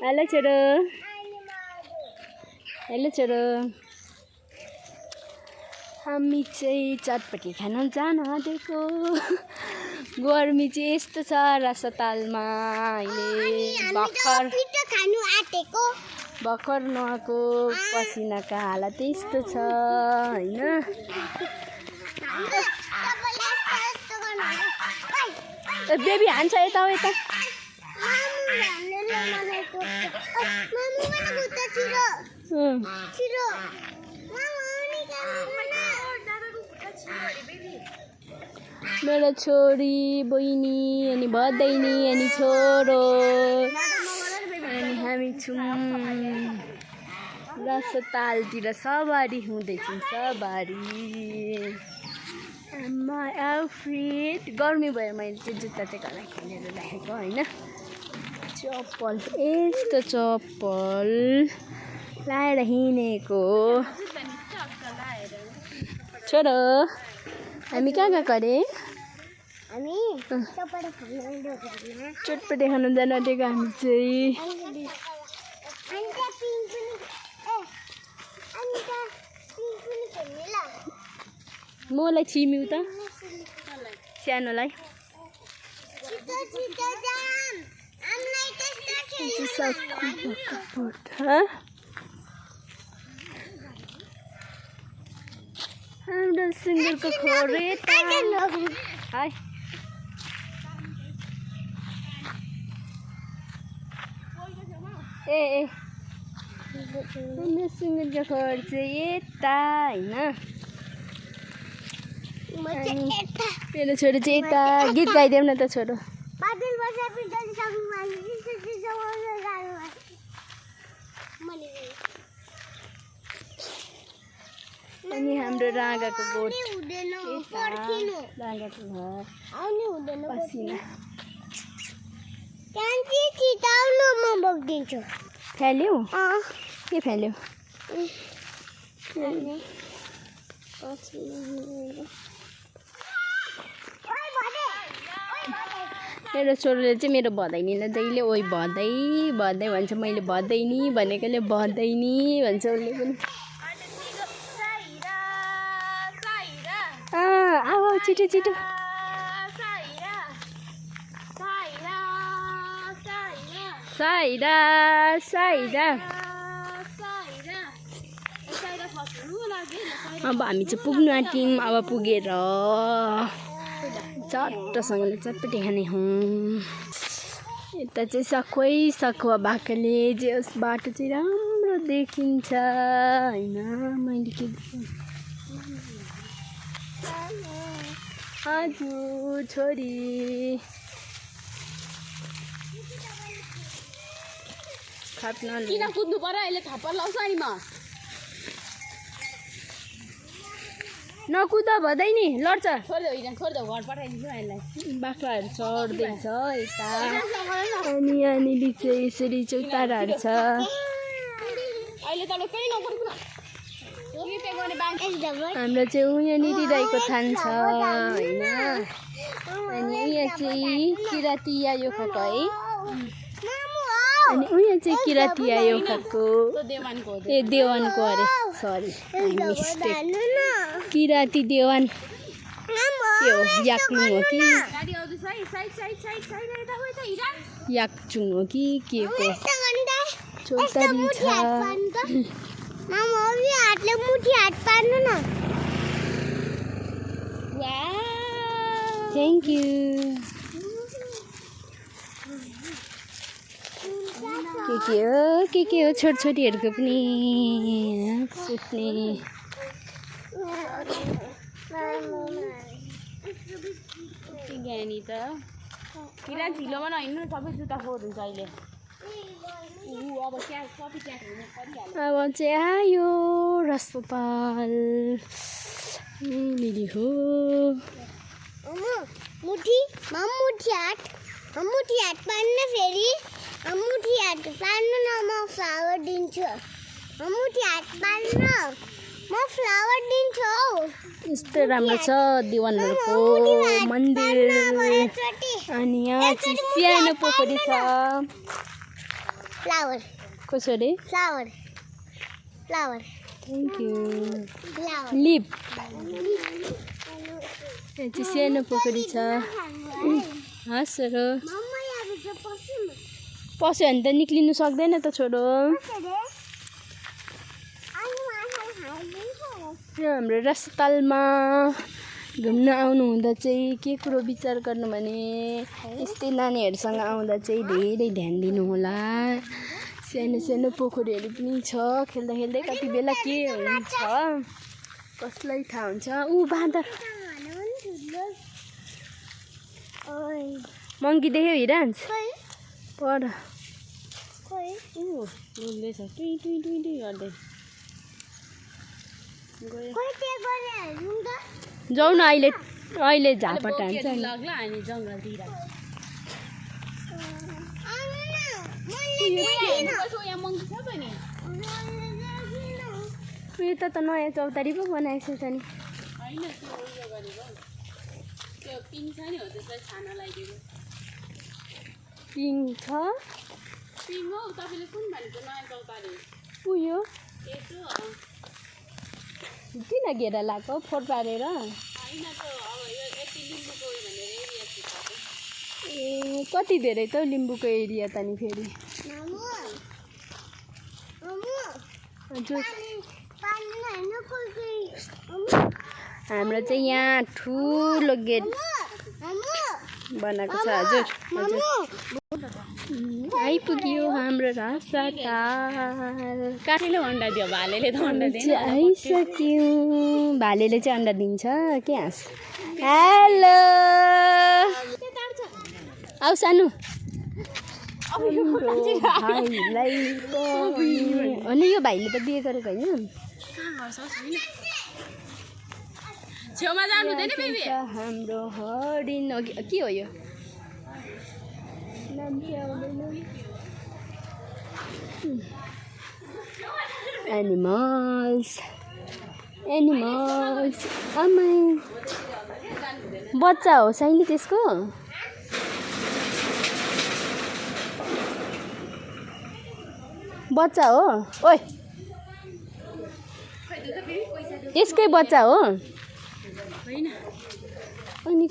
Hello छोरो hello छोरो हामी चाहिँ चटपटी खान जान आँटेको गर्मी चाहिँ यस्तो छ रसतालमा अहिले भर्खर नुहाएको पसिनाको हालत यस्तो छ हैन बेबी हान्छ यता यता मेरो छोरी बहिनी अनि भदैनी अनि छोरो अनि हामी छौँ रसतालतिर सवारी हुँदैछौँ सवारी My outfit गर्मी भयो मैले चाहिँ जुत्ता चाहिँ घरमा किनेर राखेको हैन चप्पल यस्तो चप्पल लाएर हिँडेको छोरो हामी कहाँ गएको अरे हामी चटपटे खान जान आँटेको हामी चाहिँ मलाई छिम्यौ त सानोलाई हाम्रो सुँगुरको खोरे हाय ए हाम्रो सुँगुरको खोर चाहिँ यता हैन मेरो छोरो चाहिँ यता गीत गाइदेऊ न त छोरो अनि हाम्रो रागाको गोठ रागाको घर पसिना फ्याल्यौ के फ्याल्यौ मेरो छोरोले चाहिँ मेरो भदैनीलाई जहिले ओइ भदै भदै भन्छ मैले भदैनी भनेकोले भदैनी भन्छ उसले पनि आऊ छिटो छिटो साइरा साइरा अब हामी चाहिँ पुग्नु आँट्यौँ अब पुगेर चट्टसँगले चटपटी खाने हौँ यता चाहिँ सखुवा भएकोले जे उस बाटो चाहिँ राम्रो देखिन्छ हैन मैले के हजुर छोरी किन कुद्नु पर्यो अहिले थप्पड लाउँछ नि म नकुद भदै नि लड्छ छोड्देऊ घर पठाइदिन्छु यसलाई बाख्राहरू चढ्दैछ यता अनि यहाँनिर चाहिँ यसरी चौताराहरू छ हाम्रो चाहिँ यहाँनिर रहेको थान छ होइन अनि यहाँ चाहिँ किराती आयो खाएको है अनि उयो चाहिँ किराती आयो खाएको ए देवानको अरे सरी किराती देवान के हो याक्लुङ हो कि याक्चुङ हो कि के को चौतारी छ थ्याङ्क यू के हो छोटछोटीहरूको पनि सुत्ने ज्ञानी त किरा झिलोमा नहिँड्नु सबै जुत्ता फोहोर हुन्छ अहिले अब चाहिँ आयो रसोपाल मिली हो मुठी हात पार्न फेरि मुठी हात पार्नु न म फ्लावर दिन्छु मुठी हात पार्न म फ्लावर दिन्छु हौ यस्तो राम्रो छ दिवानहरूको मन्दिर अनि यहाँ चाहिँ सानो पोखरी छ फ्लावर कसरी flower flower thank you flower lip यहाँ चाहिँ सानो पोखरी छ हाँसहरू पस्यो भने त निक्लिनु सक्दैन त छोडो हाम्रो रसतालमा घुम्न आउनुहुँदा चाहिँ के कुरो विचार गर्नु भने यस्तै नानीहरूसँग आउँदा चाहिँ धेरै ध्यान दिनु होला सानो सानो पोखरीहरू पनि छ खेल्दा खेल्दै कति बेला के हुन्छ कसलाई थाहा हुन्छ ऊ बाँदर मङ्की देख्यौ हिरान्स पर बोल्दैछ टुई टुई टुई टुई गर्दै जाउँ न अहिले झापट हान्छ यता त नयाँ चौतारी पो बनाएको छ नि पिङ छ उयो किन घेरा लगाएको फोहोर पारेर ए कति धेरै त लिम्बूको एरिया त नि फेरि हजुर हाम्रो चाहिँ यहाँ ठुलो गेट बनाएको छ हजुर हजुर आइपुग्यो हाम्रो रसताल काठीले अन्डा दियो भालेले त अन्डा दिन्छ आइसक्यो भालेले चाहिँ अन्डा दिन्छ के हाँस हेलो आऊ सानो भाइलाई अनि यो भाइले त बिहे गरेको होइन छेउमा जानु हुँदैन बेबी हाम्रो हरिण के हो यो नाम के आउँदैन एनिमल्स आमै बच्चा हो साइली त्यसको बच्चा हो ओइ यसकै बच्चा हो अनि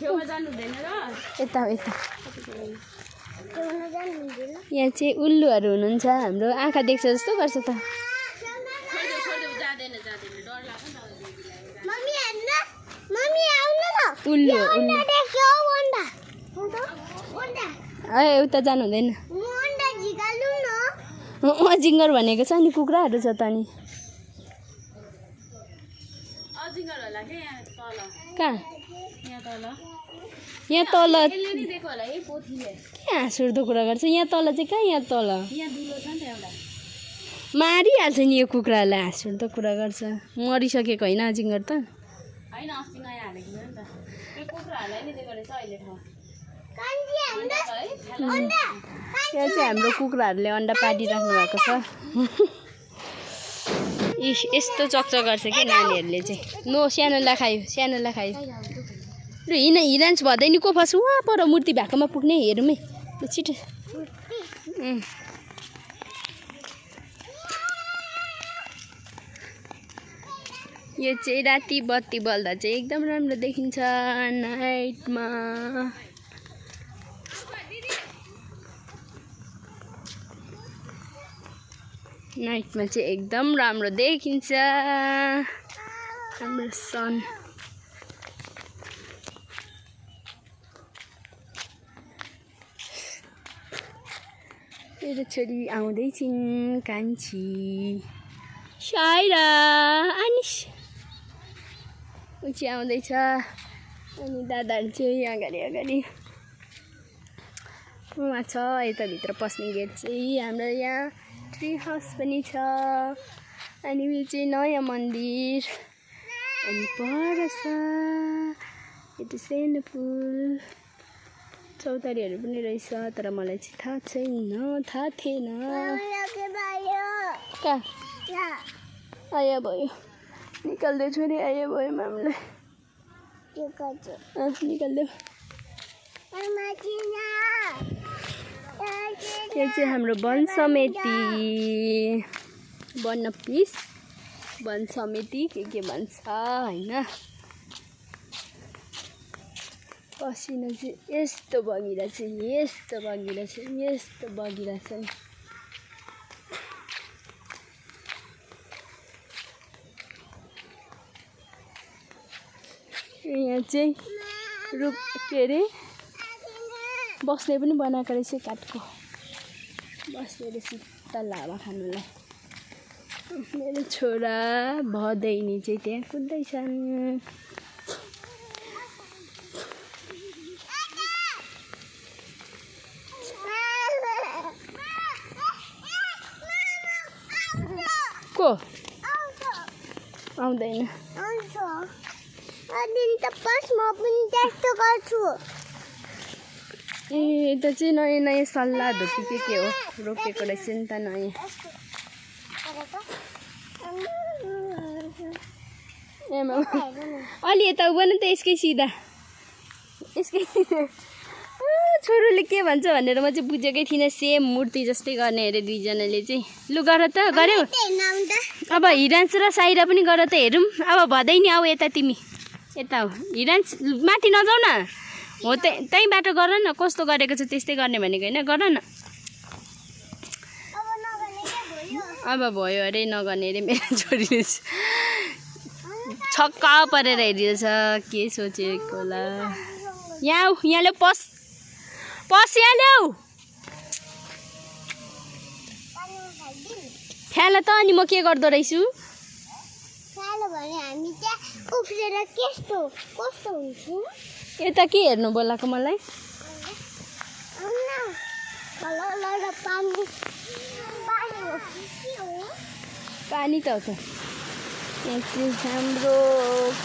यता यता यहाँ चाहिँ उल्लुहरू हुनुहुन्छ हाम्रो आँखा देख्छ जस्तो गर्छ त उल्लु उता जानु हुँदैन अजिङ्गर भनेको छ नि कुखुराहरू छ त नि कहाँ यहाँ तल के हाँसउठ्दो कुरा गर्छ यहाँ तल चाहिँ कहाँ यहाँ तल मारिहाल्छ नि यो कुखुरालाई हाँसउठ्दो कुरा गर्छ मरिसकेको होइन अजिङ्गर त यहाँ चाहिँ हाम्रो कुखुराहरूले अन्डा पारिराख्नु भएको छ यस्तो चकचक गर्छ कि नानीहरूले चाहिँ सानोलाई खायो र हिरान्स भदैनी को फस वहाँ पर मूर्ति भएकोमा पुग्ने हेरौँ है छिटो यो चाहिँ राति बत्ती बल्दा चाहिँ एकदम राम्रो देखिन्छ नाइटमा चाहिँ एकदम राम्रो देखिन्छ हाम्रो सन मेरो छोरी आउँदैछिन् कान्छी साइरा अनिस ऊ चाहिँ आउँदैछ अनि दादाहरू चाहिँ अगाडि उहाँ छ यताभित्र पस्ने गेट चाहिँ हाम्रो यहाँ ट्री हाउस पनि छ अनि यो चाहिँ नयाँ मन्दिर अनि पर छ यो सानो पुल चौतारीहरू पनि रहेछ तर मलाई चाहिँ थाहा थिएन कहाँ आया भयो निकाल्दै छोरी आया भयो मामलाई निकाल्दै यो चाहिँ हाम्रो वन समिति वन पिस वन समिति के भन्छ हैन। पसिना चाहिँ यस्तो बगिरहेछ यस्तो बगिरहेछ यस्तो बगिरहेछ नि। यहाँ चाहिँ रुख के अरे बस्ने पनि बनाएको रहेछ काठको बस्ने रहेछ तल हावा खानुलाई। मेरो छोरा भदैनी चाहिँ त्यहाँ कुद्दैछन्। को आउँदैन ए त चाहिँ नयाँ नयाँ सल्लाह धुपी के हो रोपेको रहेछ नि त नयाँ। अलि यता उभन त यसकै सिधा यसकै छोरोले के भन्छ भनेर म चाहिँ बुझेकै थिइनँ। सेम मूर्ति जस्तै गर्ने अरे दुईजनाले चाहिँ। लु गर त गर्यौ अब हिरान्स र साइरा पनि गर त हेरौँ। अब भदै नि आऊ यता तिमी यता हो हिरान्स माथि नजाऊ न हो त्यही बाटो गर न कस्तो गरेको छ त्यस्तै गर्ने भनेको होइन गर न। अब भयो अरे नगर्ने अरे मेरो छोरीले छक्का परेर हेरिरहेछ के सोचेको होला। यहाँ आऊ यहाँ ल्याऊ पस यहाँ ल्याऊ फ्याल त अनि म के गर्दो रहेछु यता के हेर्नु बोलाएको मलाई। पानी त हो त यहाँ चाहिँ हाम्रो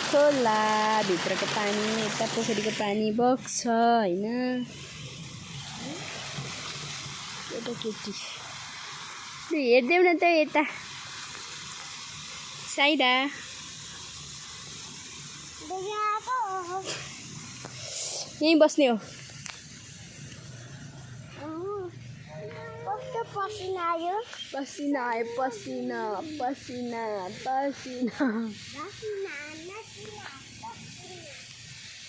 खोला भित्रको पानी यता पोखरीको पानी बग्छ होइन। केटी हेरिदेऊ न त यता साइदा यहीँ बस्ने हो। पसिना आयो पसिना पसिना पसिना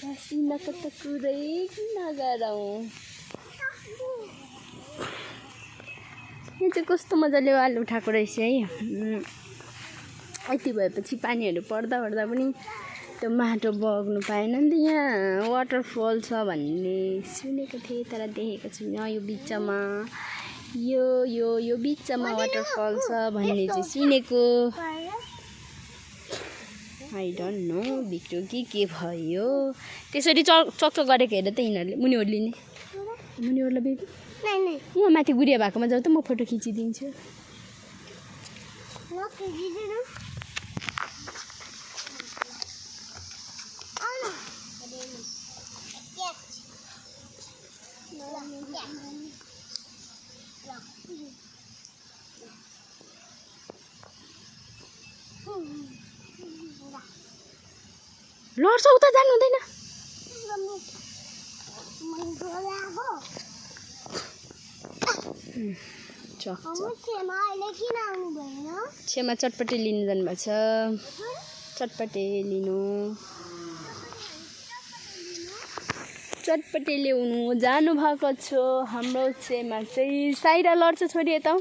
पसिनाको त कुरै नगरौँ। यो चाहिँ कस्तो मजाले वाल उठाएको रहेछ है। यति भएपछि पानीहरू पर्दा पनि त्यो माटो बग्नु पाएन नि त। यहाँ वाटरफल छ भन्ने सुनेको थिएँ तर देखेको छुइनँ। यो बिचमा यो बिचमा वाटरफल छ भन्ने चाहिँ सुनेको। आई डोन्ट नो भित्र के भयो त्यसरी चक्चक गरेको हेर त यिनीहरूले मुनि ओर्लिने मुनि ओर्ला बेबी यहाँ माथि गुडिया भएकोमा जाऊ त म फोटो खिचिदिन्छु। लड्छौ त जानु हुँदैन। छेमा चटपटे लिनु जानुभएको छ। चटपटे लिनु चटपटे ल्याउनु जानुभएको छ हाम्रो छेमा चाहिँ। साइरा लड्छ छोरी यता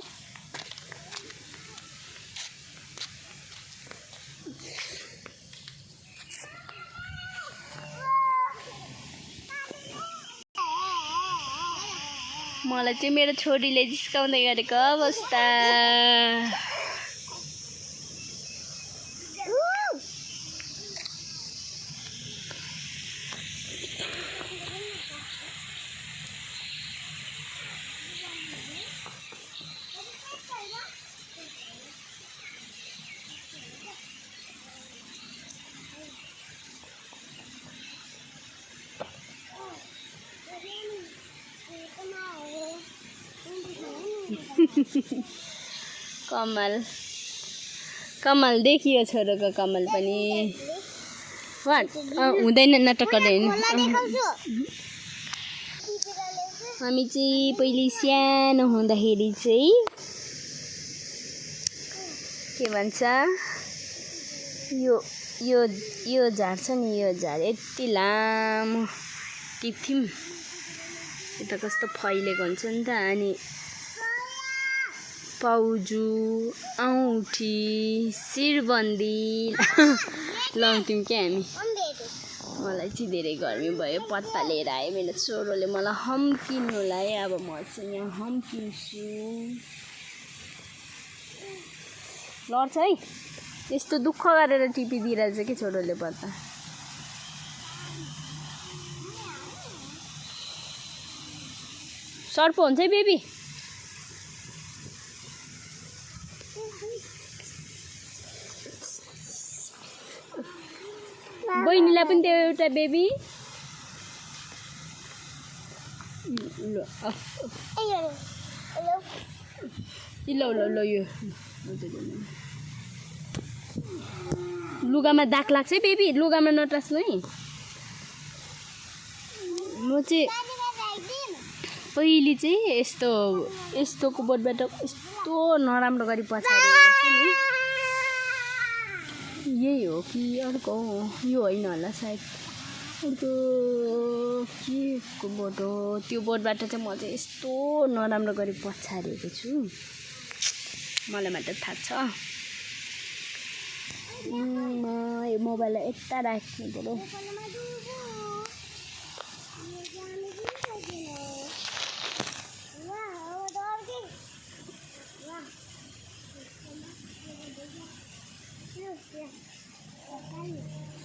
मलाई चाहिँ मेरो छोरीले जिस्काउँदै गरेको अवस्था। कमल देखियो छोरोको कमल पनि हुँदैन नाटक गर्दैन। हामी चाहिँ पहिले सानो हुँदाखेरि चाहिँ के भन्छ यो झार छ नि, यो झार यति लामो टिप्थ्यौँ। यता कस्तो फैलेको हुन्छ नि त। अनि पाउजु, औँठी, शिरबन्दी लाउँथ्यौँ क्या हामी। मलाई चाहिँ धेरै गर्मी भयो, पत्ता लिएर आयो मेरो छोरोले मलाई हम किन्नु लायो। अब म चाहिँ यहाँ हम किन्छु। लड्छ है, यस्तो दुःख गरेर टिपिदिइरहेछ कि छोरोले पत्ता। सर्प हुन्छ है बेबी। बहिनीलाई पनि त्यो एउटा बेबी। ल यो लुगामा दाग लाग्छ है बेबी, लुगामा नटास्नु है। म चाहिँ पहिले चाहिँ यस्तोको बोटबाट यस्तो नराम्रो गरी पछाडिएको छु नि। यही हो कि अर्को हो, यो होइन होला सायद, अर्को के को बोट हो। त्यो बोटबाट चाहिँ म चाहिँ यस्तो नराम्रो गरी पछाडिएको छु, मलाई मात्र थाहा छ। यो मोबाइललाई यता राख्नु पऱ्यो।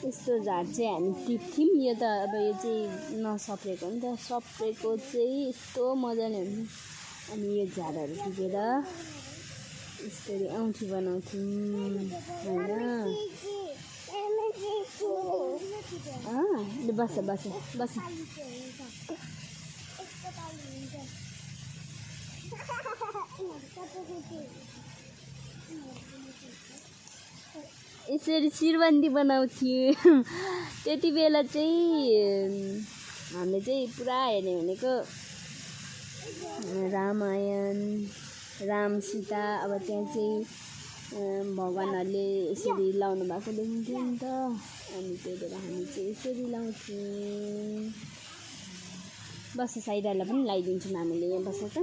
यस्तो झार चाहिँ हामी टिप्थ्यौँ। यो त अब यो चाहिँ नसप्रेको हो नि त, सप्रेको चाहिँ यस्तो मजाले हुन्छ। अनि यो झारहरू टिपेर यसरी औँठी बनाउँथ्यौँ होइन। बस यसरी शिरबन्दी बनाउँथ्यौँ। त्यति बेला चाहिँ हामीले चाहिँ पुरा हेर्ने भनेको रामायण, राम सीता। अब त्यहाँ चाहिँ भगवान्हरूले यसरी लाउनु भएको देखिन्थ्यो नि त। अनि त्यही भएर हामी चाहिँ यसरी लाउँथ्यौँ। बस साइदालाई पनि लगाइदिन्छौँ हामीले। यहाँ बस त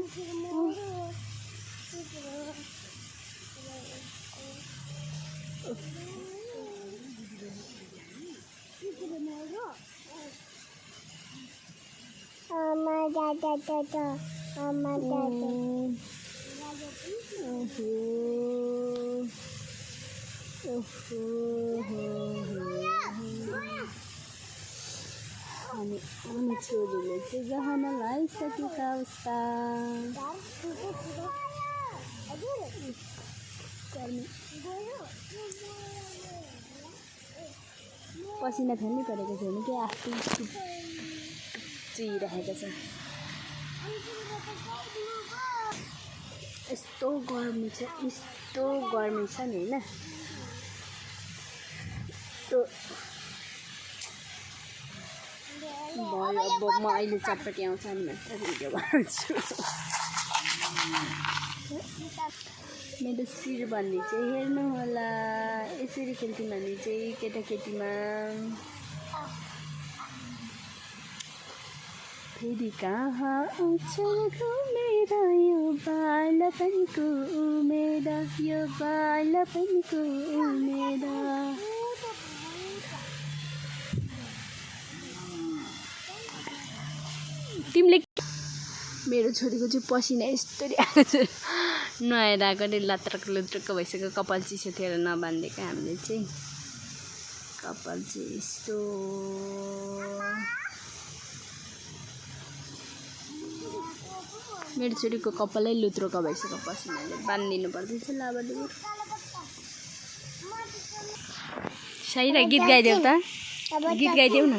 अनि छोरीले चाहिँ गहन लगाइसकेका अवस्था। पसिना फेर्नै परेको छैन कि आफै चुहिरहेको छ। यस्तो गर्मी छ नि होइन। भयो अब म अहिले चटपटी आउँछ नि मात्र भिडियो बनाउँछु। मेरो शिरबन्दी चाहिँ हेर्नु होला। यसरी खेल्थ्यौँ हामी चाहिँ केटाकेटीमा। फेरि कहाँ आउँछ घुमेर यो बालपनको उमेर, यो बालपनको उमेर। तिमीले मेरो छोरीको चाहिँ पसिना यस्तरी आएको छ, नुहाएर आएको लत्रक भइसक्यो। कपाल चिसो थियो नबाँधेको हामीले चाहिँ। कपाल चाहिँ यस्तो मेरो छोरीको कपालै लुत्रोको भइसक्यो पसिनाले, बाँधिदिनु पर्दैछ। ल अब साइरा गीत गाइदेऊ त, गीत गाइदेऊ न।